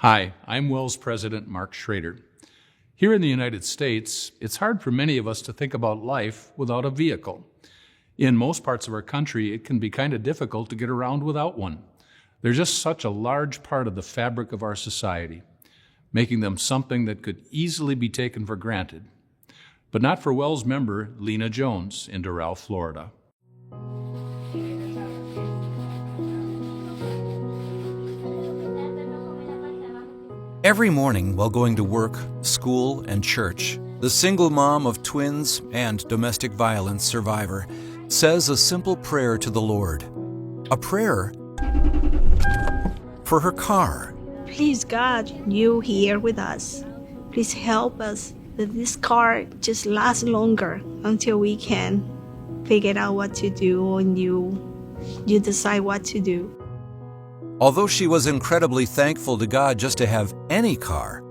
Hi, I'm WELS President Mark Schrader. Here in the United States, it's hard for many of us to think about life without a vehicle. In most parts of our country, it can be kind of difficult to get around without one. They're just such a large part of the fabric of our society, making them something that could easily be taken for granted. But not for WELS member Lina Jones in Doral, Florida. Every morning while going to work, school, and church, the single mom of twins and domestic violence survivor says a simple prayer to the Lord. A prayer for her car. Please, God, you here with us. Please help us that this car just lasts longer until we can figure out what to do and you decide what to do. Although she was incredibly thankful to God just to have any car,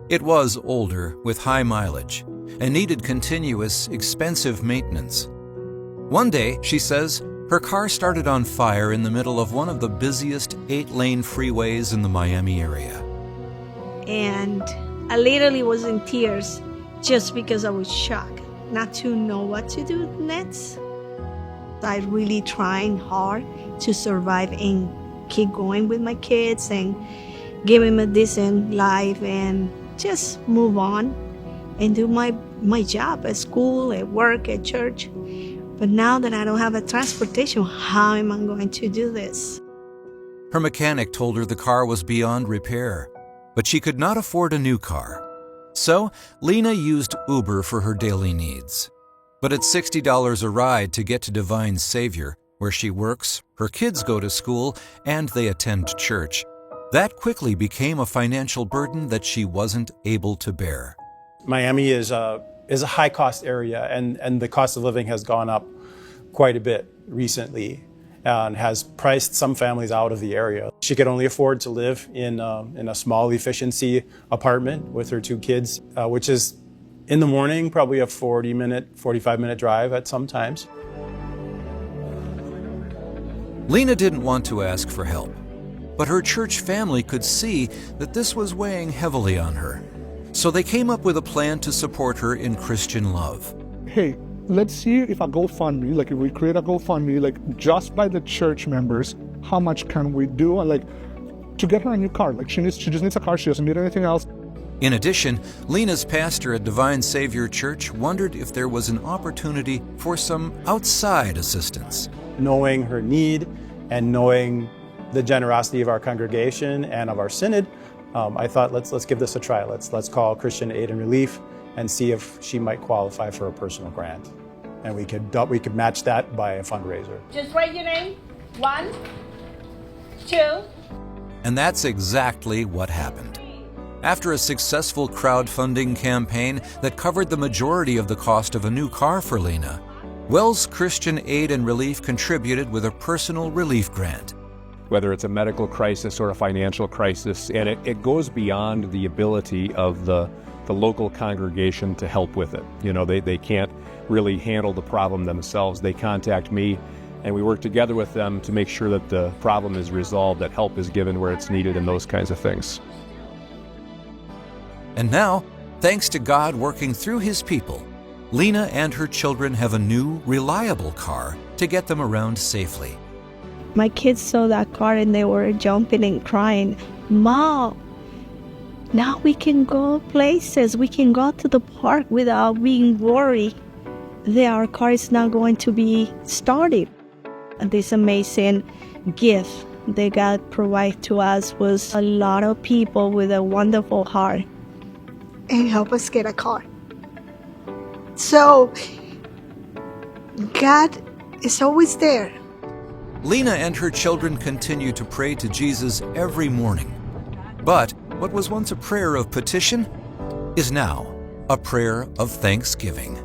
it was older with high mileage and needed continuous, expensive maintenance. One day, she says, her car started on fire in the middle of one of the busiest 8-lane freeways in the Miami area. And I literally was in tears just because I was shocked not to know what to do next. I really trying hard to survive and keep going with my kids and give them a decent life and just move on and do my job at school, at work, at church. But now that I don't have a transportation, how am I going to do this? Her mechanic told her the car was beyond repair, but she could not afford a new car. So, Lina used Uber for her daily needs. But at $60 a ride to get to Divine Savior, where she works, her kids go to school, and they attend church, that quickly became a financial burden that she wasn't able to bear. Miami is a high-cost area, and the cost of living has gone up quite a bit recently and has priced some families out of the area. She could only afford to live in a small efficiency apartment with her 2 kids, which is in the morning probably a 45-minute drive at some times. Lina didn't want to ask for help, but her church family could see that this was weighing heavily on her. So they came up with a plan to support her in Christian love. Hey, let's see if a GoFundMe, if we create a GoFundMe, just by the church members, how much can we do? And to get her a new car. She just needs a car, she doesn't need anything else. In addition, Lina's pastor at Divine Savior Church wondered if there was an opportunity for some outside assistance. Knowing her need and knowing the generosity of our congregation and of our synod, I thought let's give this a try. Let's call Christian Aid and Relief and see if she might qualify for a personal grant, and we could match that by a fundraiser. Just write your name. 1, 2. And that's exactly what happened. After a successful crowdfunding campaign that covered the majority of the cost of a new car for Lina, WELS Christian Aid and Relief contributed with a personal relief grant. Whether it's a medical crisis or a financial crisis, and it goes beyond the ability of the local congregation to help with it. They can't really handle the problem themselves. They contact me, and we work together with them to make sure that the problem is resolved, that help is given where it's needed, and those kinds of things. And now, thanks to God working through His people, Lina and her children have a new, reliable car to get them around safely. My kids saw that car and they were jumping and crying, "Mom, now we can go places. We can go to the park without being worried that our car is not going to be started." And this amazing gift that God provided to us was a lot of people with a wonderful heart and help us get a car. So, God is always there. Lina and her children continue to pray to Jesus every morning. But what was once a prayer of petition is now a prayer of thanksgiving.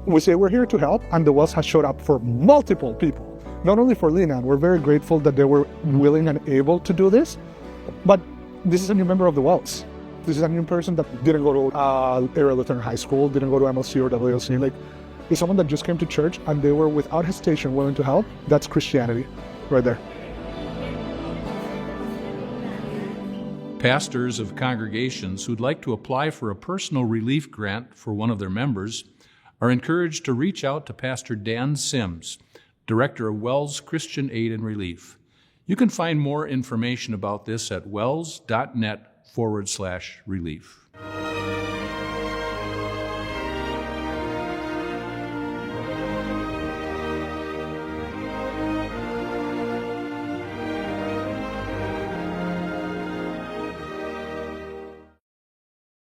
We say we're here to help, and the WELS has showed up for multiple people, not only for Lina, and we're very grateful that they were willing and able to do this, but this is a new member of the WELS. This is a new person that didn't go to area Lutheran high school, didn't go to MLC or WLC. It's someone that just came to church and they were without hesitation willing to help. That's Christianity right there. Pastors of congregations who'd like to apply for a personal relief grant for one of their members are encouraged to reach out to Pastor Dan Sims, Director of WELS Christian Aid and Relief. You can find more information about this at wels.net/relief.